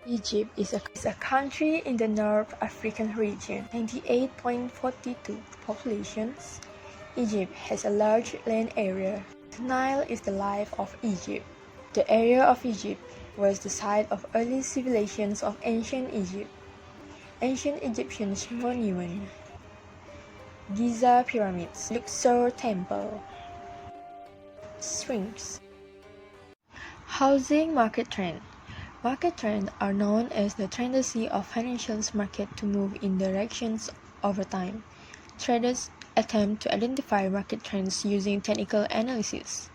Egypt is a country in the North African region, 98.42 populations. Egypt has a large land area. The Nile is the life of Egypt. The area of Egypt was the site of early civilizations of ancient Egypt. Ancient Egyptian monument, Giza pyramids, Luxor temple, Sphinx. Housing market trend. Market trends are known as the tendency of financial market to move in directions over time. Traders attempt to identify market trends using technical analysis,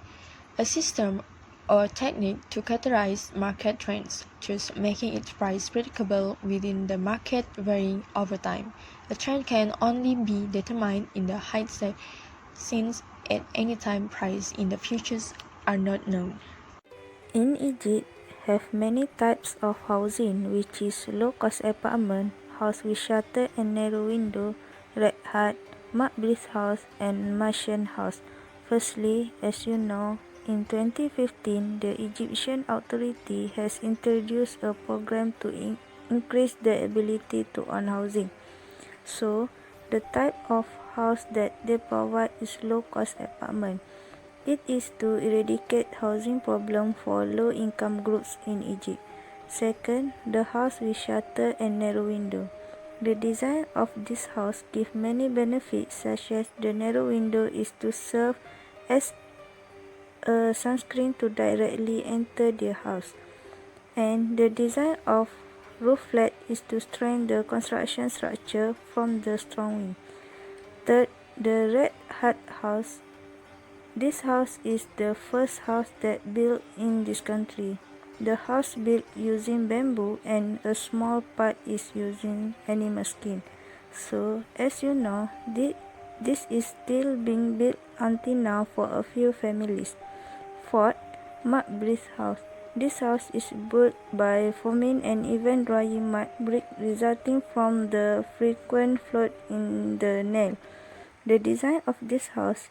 a system or technique to categorize market trends, thus making its price predictable within the market varying over time. A trend can only be determined in the hindsight since at any time price in the futures are not known. In Egypt, have many types of housing, which is low-cost apartment, house with shutter and narrow window, red hut, mud brick house, and Martian house. Firstly, as you know, in 2015, the Egyptian authority has introduced a program to increase the ability to own housing. So, the type of house that they provide is low-cost apartment. It is to eradicate housing problem for low-income groups in Egypt. Second, the house with shutter and narrow window. The design of this house gives many benefits, such as the narrow window is to serve as a sunscreen to directly enter the house, and the design of roof flat is to strengthen the construction structure from the strong wind. Third, the red hut house. This house is the first house that built in this country. The house built using bamboo and a small part is using animal skin. So, as you know, this is still being built until now for a few families. Fourth, mud brick house. This house is built by forming and even drying mud brick resulting from the frequent flood in the Nile. The design of this house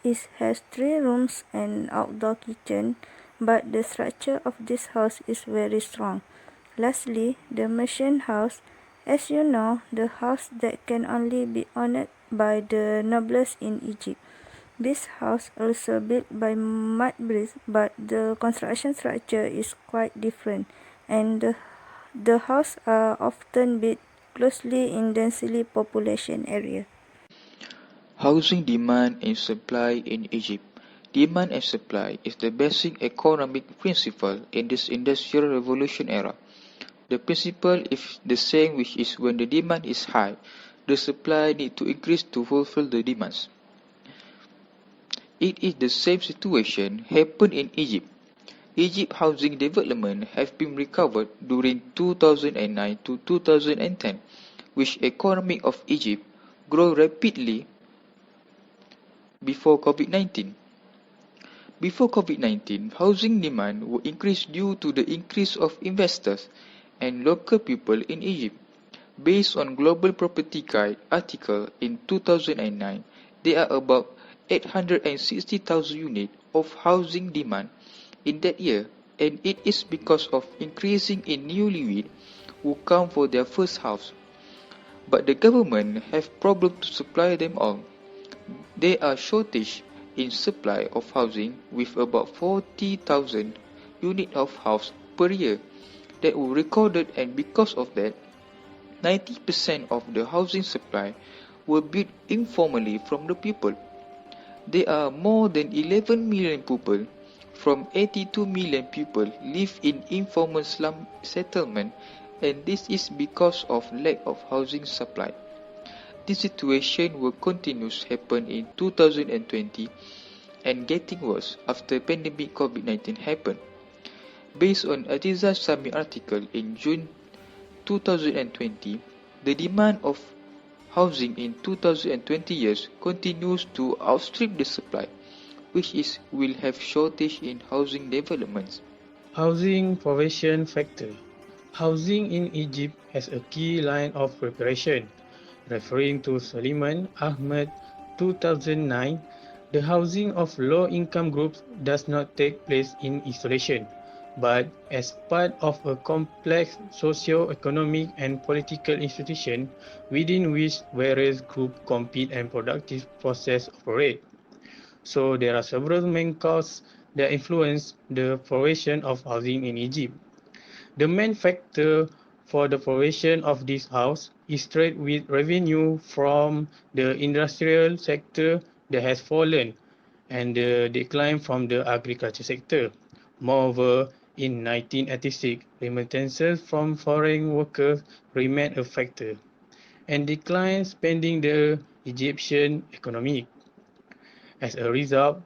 has 3 rooms and outdoor kitchen, but the structure of this house is very strong. Lastly, the Martian house. As you know, the house that can only be owned by the nobles in Egypt. This house also built by mud bricks, but the construction structure is quite different, and the houses are often built closely in densely population area. Housing demand and supply in Egypt. Demand and supply is the basic economic principle in this industrial revolution era. The principle is the same, which is when the demand is high, the supply need to increase to fulfill the demands. It is the same situation happened in Egypt. Egypt housing development have been recovered during 2009 to 2010, which economy of Egypt grow rapidly before COVID-19. Before COVID-19, housing demand would increase due to the increase of investors and local people in Egypt. Based on Global Property Guide article in 2009, there are about 860,000 units of housing demand in that year, and it is because of increasing in newlyweds who come for their first house. But the government have problem to supply them all. There are shortage in supply of housing with about 40,000 units of house per year that were recorded, and because of that, 90% of the housing supply were built informally from the people. There are more than 11 million people from 82 million people live in informal slum settlement, and this is because of lack of housing supply. This situation will continue to happen in 2020 and getting worse after pandemic COVID-19 happened. Based on Atiza Sami article in June 2020, the demand of housing in 2020 years continues to outstrip the supply, which will have shortage in housing developments. Housing provision factor. Housing in Egypt has a key line of preparation, referring to Suleiman Ahmed 2009 The housing of low-income groups does not take place in isolation, but as part of a complex socio-economic and political institution within which various groups compete and productive process operate. So there are several main causes that influence the formation of housing in Egypt. The main factor for the formation of this house is trade with revenue from the industrial sector that has fallen and the decline from the agriculture sector. Moreover, in 1986, remittances from foreign workers remained a factor and declined spending the Egyptian economy. As a result,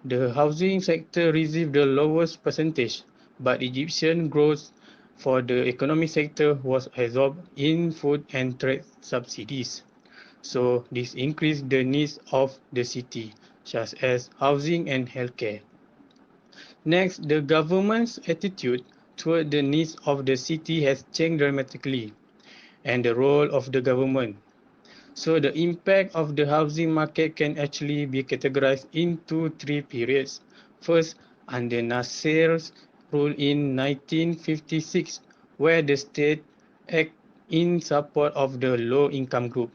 the housing sector received the lowest percentage, but Egyptian growth for the economic sector was absorbed in food and trade subsidies. So this increased the needs of the city, such as housing and healthcare. Next, the government's attitude toward the needs of the city has changed dramatically, and the role of the government. So the impact of the housing market can actually be categorized into three periods. First, under Nasser's rule in 1956, where the state acted in support of the low-income group.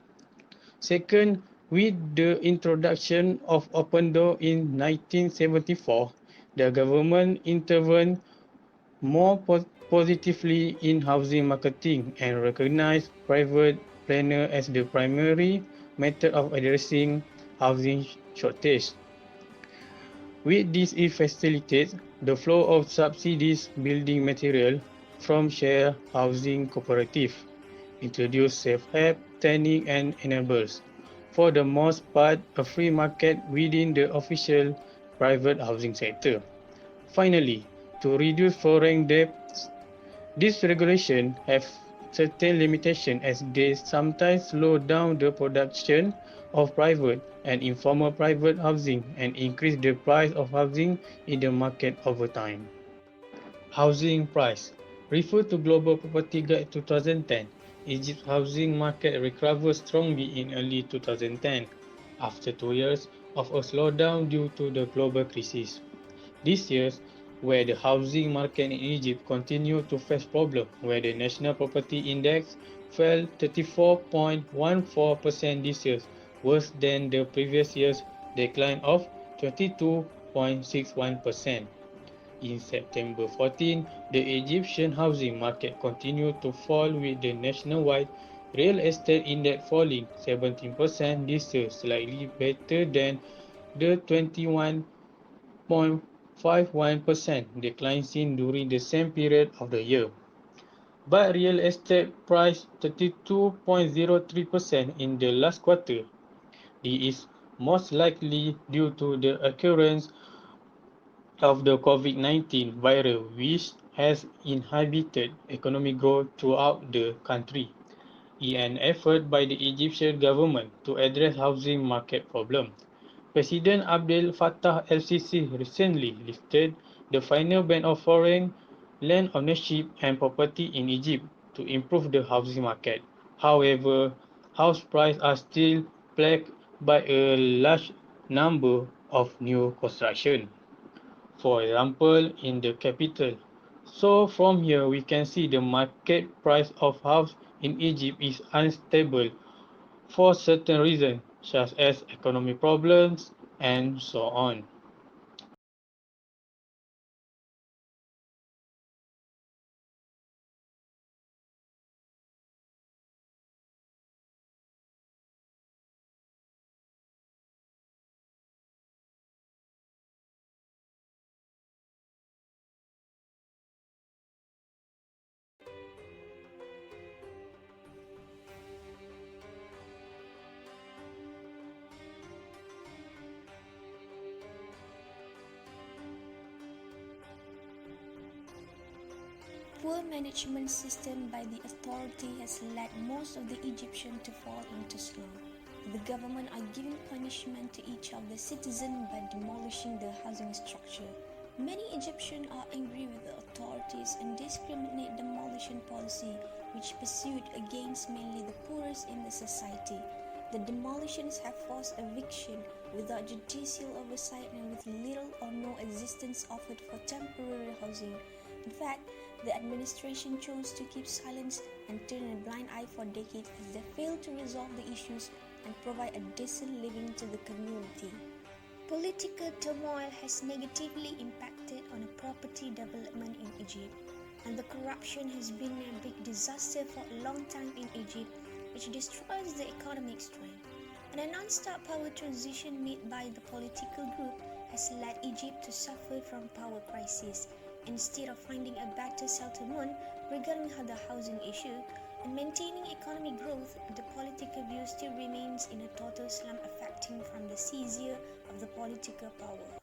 Second, with the introduction of Open Door in 1974, the government intervened more positively in housing marketing and recognized private planner as the primary method of addressing housing shortage. With this, it facilitates the flow of subsidized building material from share housing cooperative, introduce safe help, training and enables, for the most part, a free market within the official private housing sector. Finally, to reduce foreign debts, these regulations have certain limitations as they sometimes slow down the production of private and informal private housing and increase the price of housing in the market over time. Housing price. Refer to Global Property Guide 2010. Egypt's housing market recovered strongly in early 2010 after 2 years of a slowdown due to the global crisis. This year, where the housing market in Egypt continued to face problems, where the National Property Index fell 34.14% this year, worse than the previous year's decline of 22.61%. In September 14, the Egyptian housing market continued to fall with the nationwide real estate index falling 17% this year, slightly better than the 21.51% decline seen during the same period of the year. But real estate price 32.03% in the last quarter. This is most likely due to the occurrence of the COVID-19 virus, which has inhibited economic growth throughout the country, in an effort by the Egyptian government to address housing market problems. President Abdel Fattah el-Sisi recently lifted the final ban of foreign land ownership and property in Egypt to improve the housing market. However, house prices are still plagued by a large number of new construction. For example, in the capital. So from here we can see the market price of house in Egypt is unstable for certain reasons such as economic problems and so on. Poor management system by the authority has led most of the Egyptians to fall into slough. The government are giving punishment to each of the citizens by demolishing the housing structure. Many Egyptians are angry with the authorities and discriminate demolition policy which pursued against mainly the poorest in the society. The demolitions have forced eviction without judicial oversight and with little or no assistance offered for temporary housing. In fact, the administration chose to keep silence and turn a blind eye for decades as they failed to resolve the issues and provide a decent living to the community. Political turmoil has negatively impacted on property development in Egypt, and the corruption has been a big disaster for a long time in Egypt, which destroys the economic strength. And a non-stop power transition made by the political group has led Egypt to suffer from power crisis. Instead of finding a better settlement regarding the housing issue and maintaining economic growth, the political view still remains in a total slump affecting from the seizure of the political power.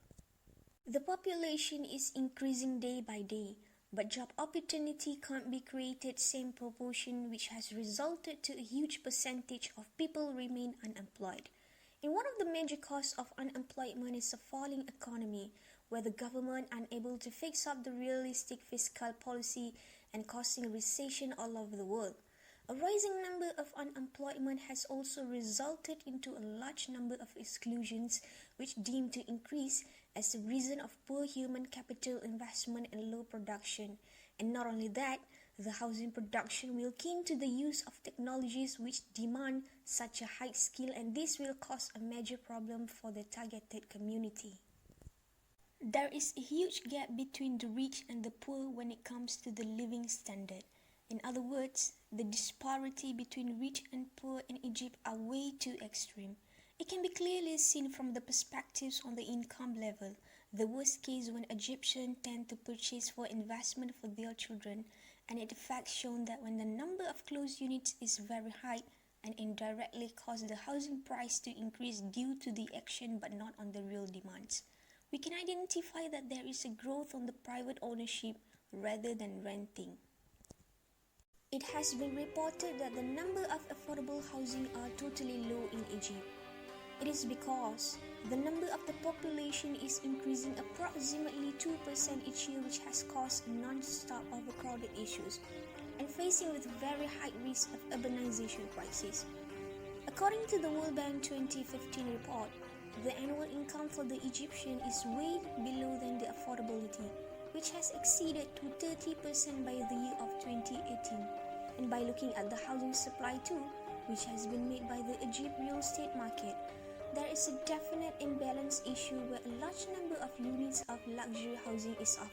The population is increasing day by day, but job opportunity can't be created same proportion, which has resulted to a huge percentage of people remain unemployed. And one of the major causes of unemployment is a falling economy, where the government unable to fix up the realistic fiscal policy and causing a recession all over the world. A rising number of unemployment has also resulted into a large number of exclusions, which deemed to increase as a reason of poor human capital investment and low production. And not only that, the housing production will keen to the use of technologies which demand such a high skill, and this will cause a major problem for the targeted community. There is a huge gap between the rich and the poor when it comes to the living standard. In other words, the disparity between rich and poor in Egypt are way too extreme. It can be clearly seen from the perspectives on the income level. The worst case when Egyptians tend to purchase for investment for their children, and it fact shown that when the number of closed units is very high and indirectly cause the housing price to increase due to the action but not on the real demands. We can identify that there is a growth on the private ownership rather than renting. It has been reported that the number of affordable housing are totally low in Egypt. It is because the number of the population is increasing approximately 2% each year, which has caused non-stop overcrowded issues and facing with very high risk of urbanization crisis. According to the World Bank 2015 report, the annual income for the Egyptian is way below than the affordability, which has exceeded to 30% by the year of 2018. And by looking at the housing supply too, which has been made by the Egypt real estate market, there is a definite imbalance issue where a large number of units of luxury housing is offered.